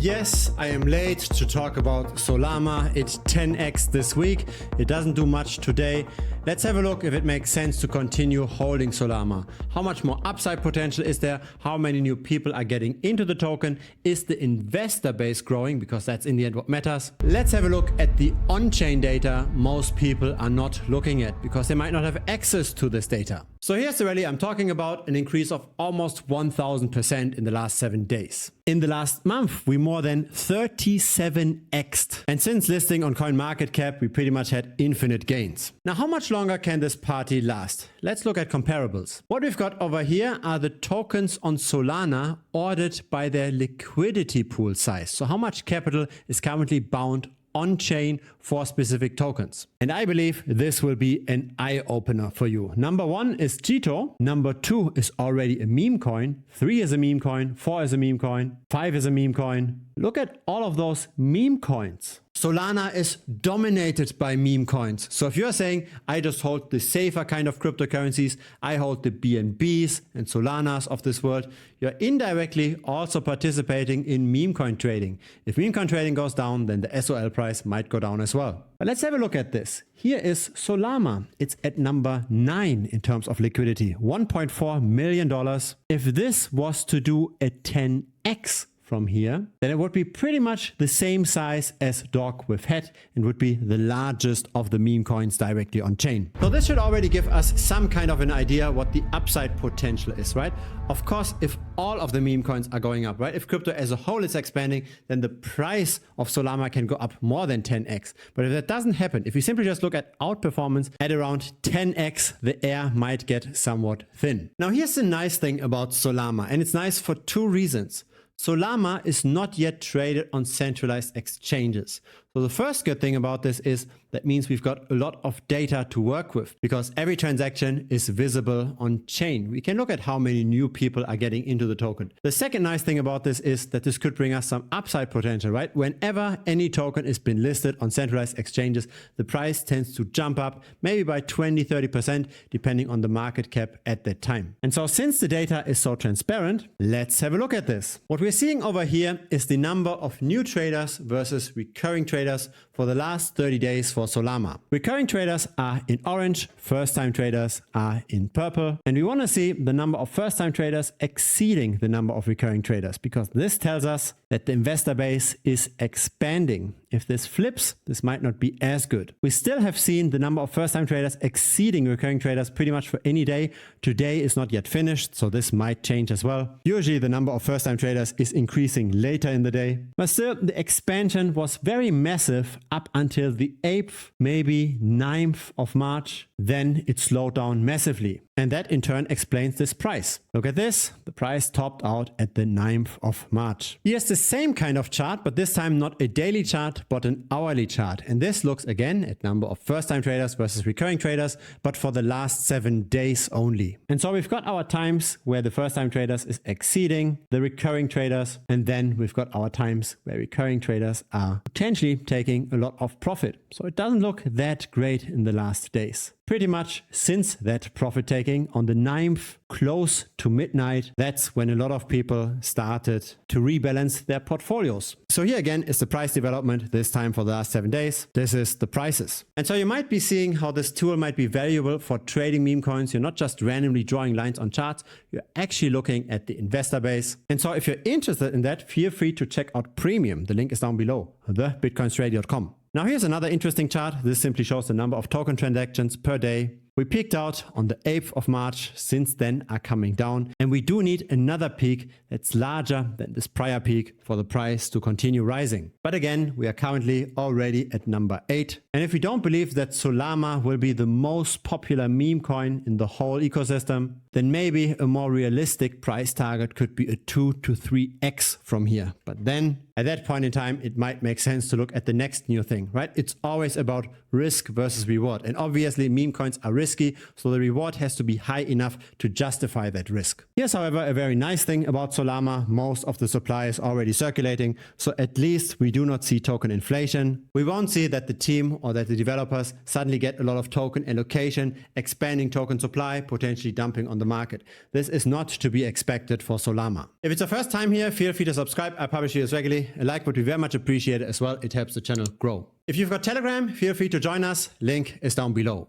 Yes, I am late to talk about Solama. It 10x this week. It doesn't do much today. Let's have a look if it makes sense to continue holding Solama. How much more upside potential is there? How many new people are getting into the token? Is the investor base growing? Because that's in the end what matters. Let's have a look at the on-chain data most people are not looking at because they might not have access to this data. So here's the rally I'm talking about, an increase of almost 1000% in the last 7 days. In the last month, we more than 37x'd. And since listing on CoinMarketCap, we pretty much had infinite gains. Now, how much longer can this party last? Let's look at comparables. What we've got over here are the tokens on Solana ordered by their liquidity pool size. So how much capital is currently bound on-chain for specific tokens. And I believe this will be an eye-opener for you. Number 1 is Cheeto. Number 2 is already a meme coin. 3 is a meme coin. 4 is a meme coin. 5 is a meme coin. Look at all of those meme coins. Solana is dominated by meme coins. So if you're saying, I just hold the safer kind of cryptocurrencies, I hold the BNBs and Solanas of this world, you're indirectly also participating in meme coin trading. If meme coin trading goes down, then the SOL price might go down as well. But let's have a look at this. Here is Solama. It's at number 9 in terms of liquidity, $1.4 million. If this was to do a 10x from here, then it would be pretty much the same size as Dog with Hat and would be the largest of the meme coins directly on chain. So this should already give us some kind of an idea what the upside potential is, right? Of course, if all of the meme coins are going up, right? If crypto as a whole is expanding, then the price of Solana can go up more than 10x. But if that doesn't happen, if we simply just look at outperformance at around 10x, the air might get somewhat thin. Now here's the nice thing about Solama, and it's nice for 2 reasons. Solama is not yet traded on centralized exchanges. So the first good thing about this is that means we've got a lot of data to work with because every transaction is visible on chain. We can look at how many new people are getting into the token. The second nice thing about this is that this could bring us some upside potential, right? Whenever any token is been listed on centralized exchanges, the price tends to jump up maybe by 20-30% depending on the market cap at that time. And so since the data is so transparent, let's have a look at this. What we're seeing over here is the number of new traders versus recurring traders for the last 30 days for Solama. Recurring traders are in orange, first-time traders are in purple, and we want to see the number of first-time traders exceeding the number of recurring traders because this tells us that the investor base is expanding. If this flips, this might not be as good. We still have seen the number of first-time traders exceeding recurring traders pretty much for any day. Today is not yet finished, so this might change as well. Usually the number of first-time traders is increasing later in the day. But still, the expansion was very massive up until the 8th, maybe 9th of March. Then it slowed down massively. And that in turn explains this price. Look at this. The price topped out at the 9th of March. Here's the same kind of chart, but this time not a daily chart, but an hourly chart. And this looks again at number of first-time traders versus recurring traders, but for the last 7 days only. And so we've got our times where the first-time traders is exceeding the recurring traders. And then we've got our times where recurring traders are potentially taking a lot of profit. So it doesn't look that great in the last days. Pretty much since that profit taking on the 9th, close to midnight, that's when a lot of people started to rebalance their portfolios. So here again is the price development, this time for the last 7 days. This is the prices. And so you might be seeing how this tool might be valuable for trading meme coins. You're not just randomly drawing lines on charts, you're actually looking at the investor base. And so if you're interested in that, feel free to check out Premium. The link is down below, thebitcoinstrategy.com. Now here's another interesting chart. This simply shows the number of token transactions per day. We peaked out on the 8th of March, since then are coming down, and we do need another peak that's larger than this prior peak for the price to continue rising. But again, we are currently already at number 8. And if we don't believe that Solama will be the most popular meme coin in the whole ecosystem, then maybe a more realistic price target could be a 2 to 3x from here. But then at that point in time, it might make sense to look at the next new thing, right? It's always about risk versus reward. And obviously meme coins are risky, so the reward has to be high enough to justify that risk. Here's, however, a very nice thing about Solama. Most of the supply is already circulating, so at least we do not see token inflation. We won't see that the team or that the developers suddenly get a lot of token allocation, expanding token supply, potentially dumping on the market. This is not to be expected for Solama. If it's your first time here, feel free to subscribe. I publish videos regularly. A like would be very much appreciated as well. It helps the channel grow. If you've got Telegram, feel free to join us. Link is down below.